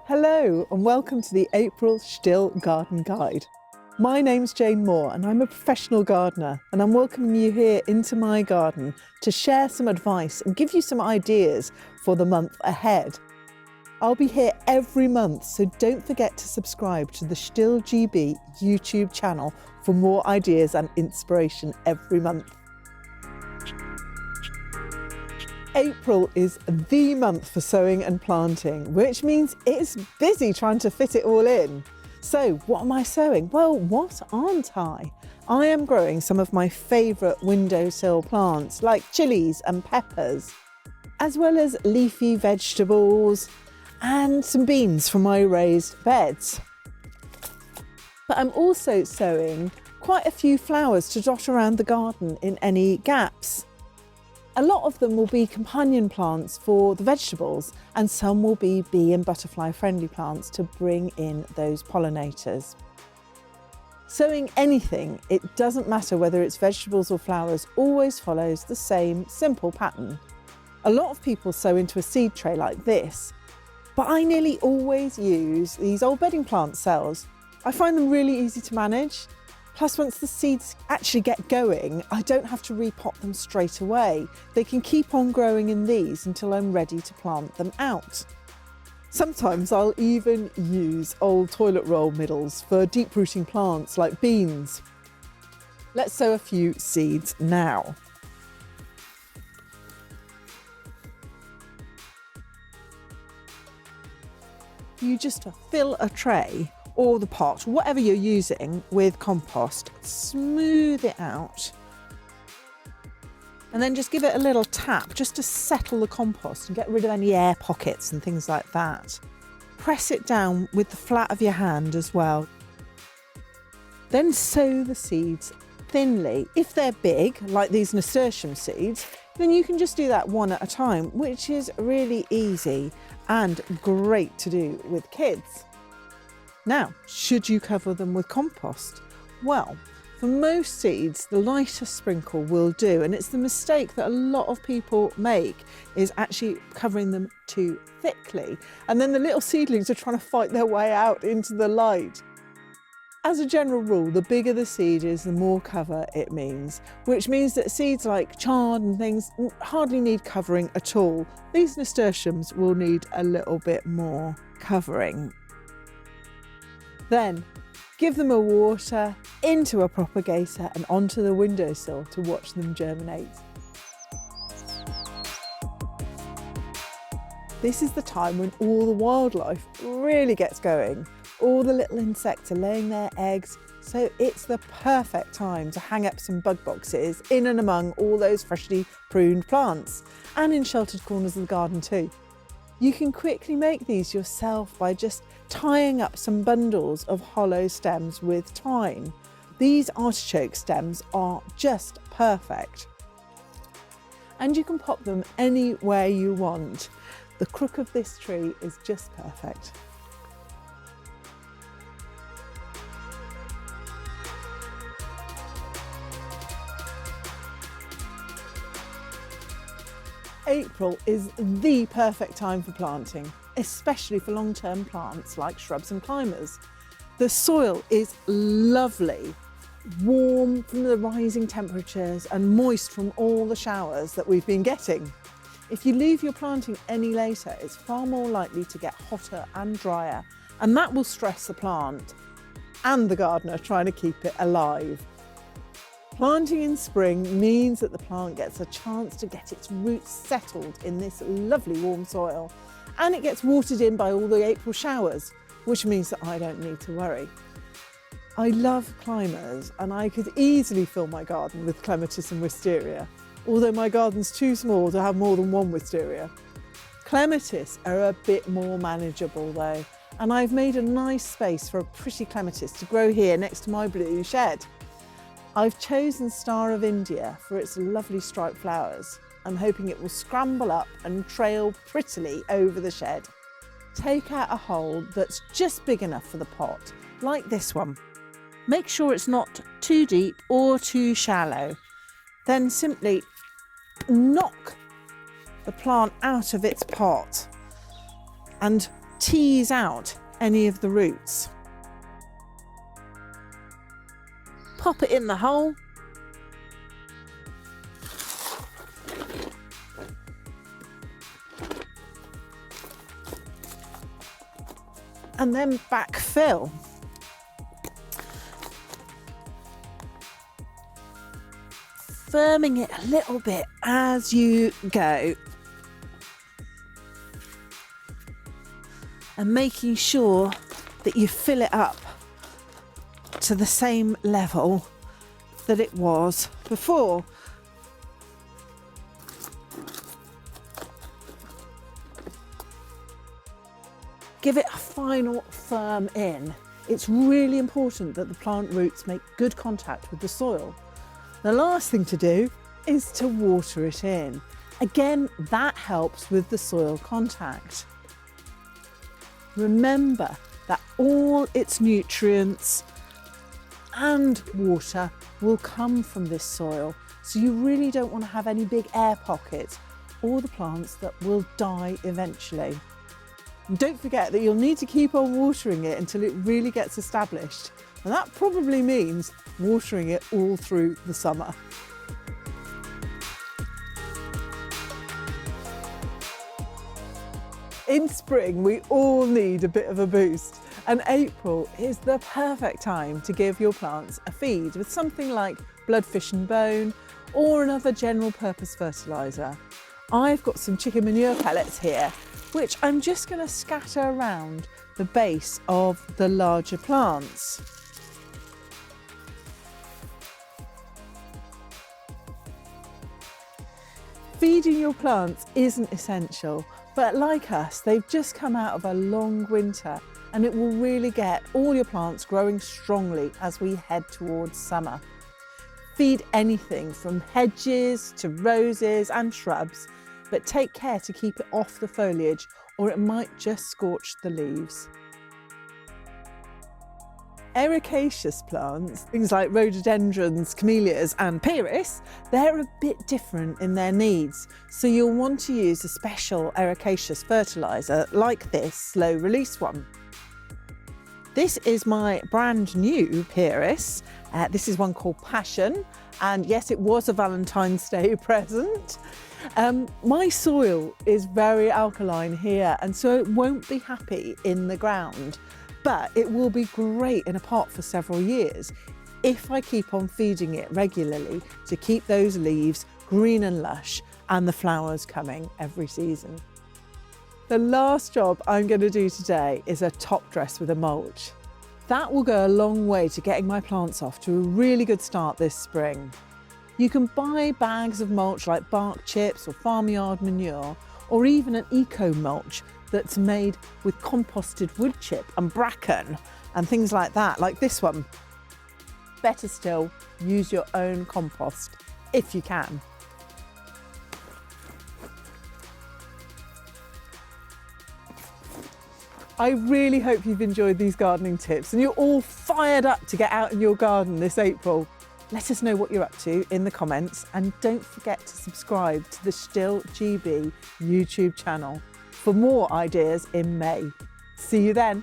Hello and welcome to the April STIHL Garden Guide. My name's Jane Moore and I'm a professional gardener, and I'm welcoming you here into my garden to share some advice and give you some ideas for the month ahead. I'll be here every month, so don't forget to subscribe to the STIHL GB YouTube channel for more ideas and inspiration every month. April is the month for sowing and planting, which means it's busy trying to fit it all in. So what am I sowing? Well, what aren't I? I am growing some of my favourite windowsill plants like chillies and peppers, as well as leafy vegetables and some beans for my raised beds. But I'm also sowing quite a few flowers to dot around the garden in any gaps. A lot of them will be companion plants for the vegetables, and some will be bee and butterfly friendly plants to bring in those pollinators. Sowing anything, it doesn't matter whether it's vegetables or flowers, always follows the same simple pattern. A lot of people sow into a seed tray like this, but I nearly always use these old bedding plant cells. I find them really easy to manage. Plus, once the seeds actually get going, I don't have to repot them straight away. They can keep on growing in these until I'm ready to plant them out. Sometimes I'll even use old toilet roll middles for deep rooting plants like beans. Let's sow a few seeds now. You just fill a tray or the pot, whatever you're using, with compost, smooth it out, and then just give it a little tap just to settle the compost and get rid of any air pockets and things like that. Press it down with the flat of your hand as well. Then sow the seeds thinly. If they're big, like these nasturtium seeds, then you can just do that one at a time, which is really easy and great to do with kids. Now, should you cover them with compost? Well, for most seeds, the lighter sprinkle will do, and it's the mistake that a lot of people make, is actually covering them too thickly, and then the little seedlings are trying to fight their way out into the light. As a general rule, the bigger the seed is, the more cover it means, which means that seeds like chard and things hardly need covering at all. These nasturtiums will need a little bit more covering. Then give them a water into a propagator and onto the windowsill to watch them germinate. This is the time when all the wildlife really gets going. All the little insects are laying their eggs, so it's the perfect time to hang up some bug boxes in and among all those freshly pruned plants, and in sheltered corners of the garden too. You can quickly make these yourself by just tying up some bundles of hollow stems with twine. These artichoke stems are just perfect. And you can pop them anywhere you want. The crook of this tree is just perfect. April is the perfect time for planting, especially for long-term plants like shrubs and climbers. The soil is lovely, warm from the rising temperatures and moist from all the showers that we've been getting. If you leave your planting any later, it's far more likely to get hotter and drier, and that will stress the plant and the gardener trying to keep it alive. Planting in spring means that the plant gets a chance to get its roots settled in this lovely warm soil, and it gets watered in by all the April showers, which means that I don't need to worry. I love climbers, and I could easily fill my garden with clematis and wisteria, although my garden's too small to have more than one wisteria. Clematis are a bit more manageable though, and I've made a nice space for a pretty clematis to grow here next to my blue shed. I've chosen Star of India for its lovely striped flowers. I'm hoping it will scramble up and trail prettily over the shed. Take out a hole that's just big enough for the pot, like this one. Make sure it's not too deep or too shallow. Then simply knock the plant out of its pot and tease out any of the roots. Pop it in the hole. And then backfill. Firming it a little bit as you go. And making sure that you fill it up to the same level that it was before. Give it a final firm in. It's really important that the plant roots make good contact with the soil. The last thing to do is to water it in. Again, that helps with the soil contact. Remember that all its nutrients and water will come from this soil, so you really don't want to have any big air pockets or the plants that will die eventually. And don't forget that you'll need to keep on watering it until it really gets established, and that probably means watering it all through the summer. In spring, we all need a bit of a boost, and April is the perfect time to give your plants a feed with something like bloodfish and bone or another general purpose fertiliser. I've got some chicken manure pellets here, which I'm just going to scatter around the base of the larger plants. Feeding your plants isn't essential, but like us, they've just come out of a long winter, and it will really get all your plants growing strongly as we head towards summer. Feed anything from hedges to roses and shrubs, but take care to keep it off the foliage or it might just scorch the leaves. Ericaceous plants, things like rhododendrons, camellias and pyrris, they're a bit different in their needs, so you'll want to use a special ericaceous fertiliser like this slow release one. This is my brand new pyrris. This is one called Passion, and yes, it was a Valentine's Day present. My soil is very alkaline here, and so it won't be happy in the ground, but it will be great in a pot for several years if I keep on feeding it regularly to keep those leaves green and lush and the flowers coming every season. The last job I'm going to do today is a top dress with a mulch. That will go a long way to getting my plants off to a really good start this spring. You can buy bags of mulch like bark chips or farmyard manure, or even an eco mulch that's made with composted wood chip and bracken and things like that, like this one. Better still, use your own compost if you can. I really hope you've enjoyed these gardening tips and you're all fired up to get out in your garden this April. Let us know what you're up to in the comments, and don't forget to subscribe to the STIHL GB YouTube channel for more ideas in May. See you then.